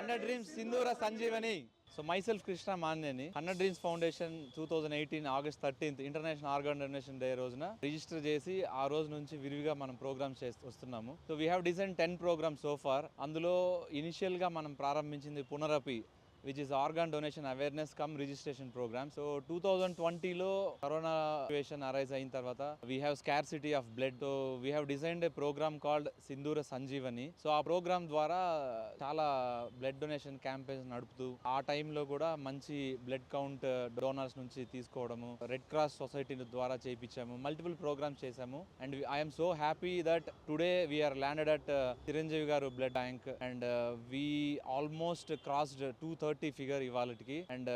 100 Dreams Sindhura Sanjeevani. So myself Krishna Maneni, 100 Dreams Foundation 2018 August 13th International Organ Donation Day రోజున register చేసి ఆ రోజు నుంచి విరివిగా మనం ప్రోగ్రామ్స్ వస్తున్నాము. So we have design 10 programmes so far. అందులో ఇనిషియల్ గా మనం ప్రారంభించింది పునరపి, which is organ donation awareness cum registration program. So 2020లో కరోనా సిచ్యువేషన్ అరైజ్ అయిన తర్వాత we have scarcity of blood, so we have designed a program called సింధూర Sanjeevani. So ఆ ప్రోగ్రామ్ ద్వారా చాలా బ్లడ్ డొనేషన్ క్యాంపెయిన్స్ నడుపుతూ ఆ టైంలో కూడా మంచి బ్లడ్ కౌంట్ డోనర్స్ నుంచి తీసుకోవడము, రెడ్ క్రాస్ సొసైటీ ద్వారా చేయించాము, మల్టిపుల్ ప్రోగ్రామ్స్ చేశాము. And I'm so happy that today we're landed at Chiranjeevi garu blood bank and we almost crossed 230 figure ఇవాళకి. And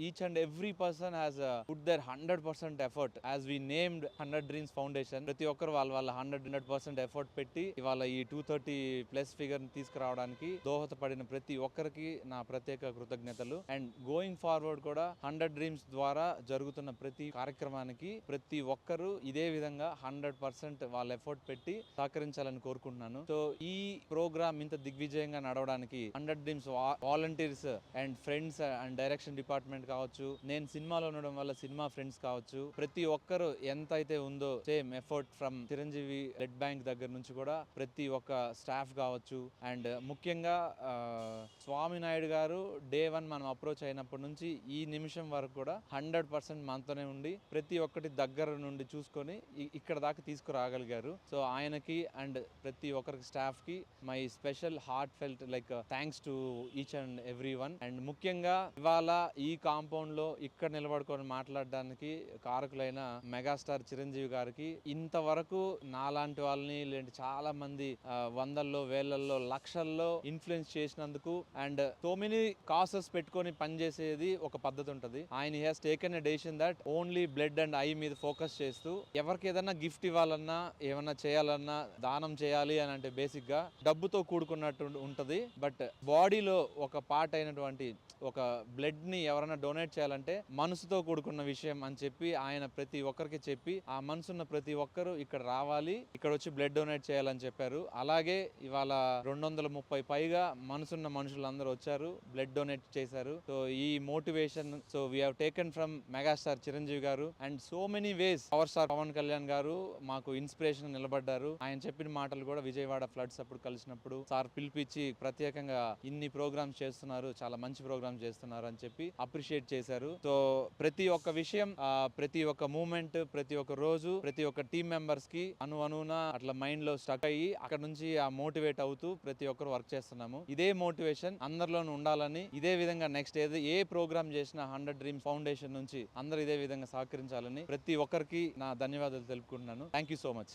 each and every person has put their 100% effort as we named 100 dreams foundation. ప్రతి ఒక్కరు వాళ్ళ 100% effort పెట్టి ఇవాళ ఈ 230+ figure తీసుకురావడానికి దోహదపడిన ప్రతి ఒక్కరికి నా ప్రత్యేక కృతజ్ఞతలు. అండ్ గోయింగ్ ఫార్వర్డ్ కూడా 100 డ్రీమ్స్ ద్వారా జరుగుతున్న ప్రతి కార్యక్రమానికి ప్రతి ఒక్కరు ఇదే విధంగా 100% వాళ్ళ ఎఫర్ట్ పెట్టి సహకరించాలని కోరుకుంటున్నాను. సో ఈ ప్రోగ్రామ్ ఇంత దిగ్విజయంగా నడవడానికి 100 dreams volunteers and friends and direction department కావచ్చు, నేను సినిమాలో ఉండడం వల్ల సినిమా ఫ్రెండ్స్ కావచ్చు, ప్రతి ఒక్కరు ఎంత అయితే ఉందో same effort from Chiranjeevi blood bank దగ్గర నుంచి కూడా ప్రతి ఒక్క స్టాఫ్ కావచ్చు. అండ్ ముఖ్యంగా స్వామి నాయుడు గారు డే 1 మనం అప్రోచ్ అయినప్పటి నుంచి ఈ నిమిషం వరకు కూడా 100% మనతోనే ఉండి ప్రతి ఒక్కటి దగ్గర నుండి చూసుకొని ఇక్కడ దాకా తీసుకురాగలిగారు. సో ఆయనకి అండ్ ప్రతి ఒక్కరికి స్టాఫ్ కి my special heart felt like thanks to each and everyone. And ముఖ్యంగా ఇవాళ ఈ కాంపౌండ్ లో ఇక్కడ నిలబడుకొని మాట్లాడడానికి కారకులైన మెగాస్టార్ చిరంజీవి గారికి, ఇంతవరకు నాలాంటి వాళ్ళని లేదంటే చాలా మంది వందల్లో వేలల్లో లక్షల్లో ఇన్ఫ్లుయెన్స్ చేసినందుకు అండ్ సో మెనీ కాసెస్ పెట్టుకొని పనిచేసేది ఒక పద్ధతి ఉంటుంది. ఆయన has taken a decision that only blood and I మీద ఫోకస్ చేస్తూ ఎవరికి ఏదైనా గిఫ్ట్ ఇవ్వాలన్నా ఏమన్నా చేయాలన్నా దానం చేయాలి అని అంటే బేసిక్ గా డబ్బుతో కూడుకున్నట్టు ఉంటది. బట్ బాడీలో ఒక పార్ట్ అయినటువంటి ఒక బ్లడ్ ని ఎవరైనా డొనేట్ చేయాలంటే మనసుతో కూడుకున్న విషయం అని చెప్పి ఆయన ప్రతి ఒక్కరికి చెప్పి ఆ మనసున్న ప్రతి ఒక్కరు ఇక్కడ రావాలి, ఇక్కడ వచ్చి బ్లడ్ డొనేట్ చేయాలని చెప్పారు. అలాగే ఇవాళ 230 పైగా మనసున్న మనుషులందరూ వచ్చారు, బ్లడ్ డొనేట్ చేశారు. సో ఈ motivation so we have taken from megastar Chiranjeevi garu and so many ways power star Pawan Kalyan garu మాకు ఇన్స్పిరేషన్ నిలబడ్డారు. ఆయన చెప్పిన మాటలు కూడా విజయవాడ ఫ్లడ్స్ అప్పుడు కలిసినప్పుడు సార్ పిలిపించి ప్రత్యేకంగా ఇన్ని ప్రోగ్రామ్స్ చేస్తున్నారు, చాలా మంచి ప్రోగ్రామ్స్ చేస్తున్నారు అని చెప్పి అప్రిషియేట్ చేశారు. సో ప్రతి ఒక్క విషయం, ప్రతి ఒక్క మూమెంట్, ప్రతి ఒక్క రోజు, ప్రతి ఒక్క టీం మెంబర్స్ కి అనువున అట్లా మైండ్ లో స్టక్ అయ్యి అక్కడ నుంచి ఆ మోటివేట్ అవుతూ ప్రతి ఒక్కరు వర్క్ చేస్తున్నాము. ఇదే మోటివేషన్ అందరిలోనూ ఉండాలని, ఇదే విధంగా నెక్స్ట్ ఏ ప్రోగ్రామ్ చేసినా 100 డ్రీమ్స్ ఫౌండేషన్ నుంచి అందరూ ఇదే విధంగా సహకరించాలని ప్రతి ఒక్కరికి నా ధన్యవాదాలు తెలుపుకుంటున్నాను. Thank you so much.